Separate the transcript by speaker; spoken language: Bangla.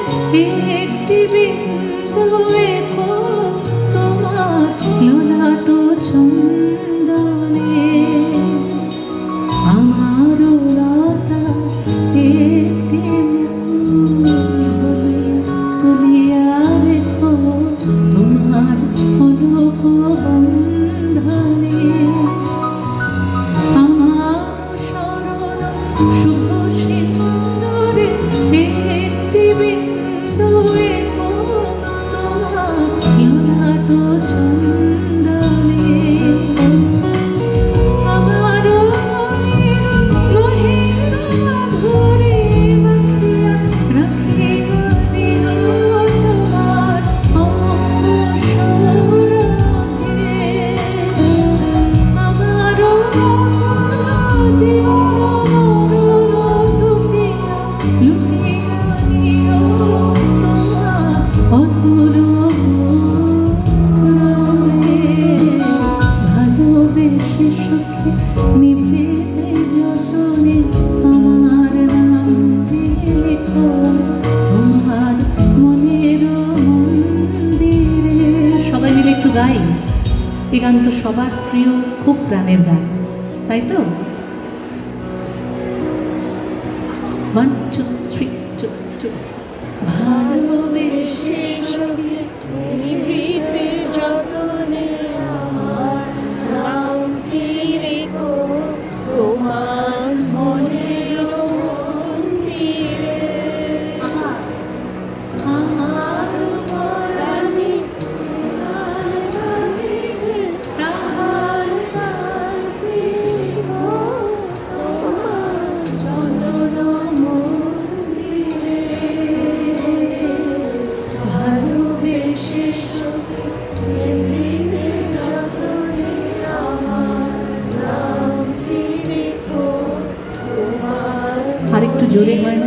Speaker 1: একটি বিন্দু এখো তোমার ললাট চন্দনে আমার লতা একটি তুলিয়া রেখো তোমার পদক বন্ধনে আমার শরণ শুভ সিন্দুরে একটি বিন্দু এখো তোমার ললাট চন্দনে আমার মনের মহিমা ঘরে মাখিয়া গাই। এই গান তো সবার প্রিয়, খুব প্রাণের গান, তাই তো? 1 2 3 2 2
Speaker 2: ভালোবেসে নিভৃতে যতনে আমার নামটি রেখো তোমার মনের মন্দিরে আমার পরাণে
Speaker 1: আরেকটু জোরে হয় না?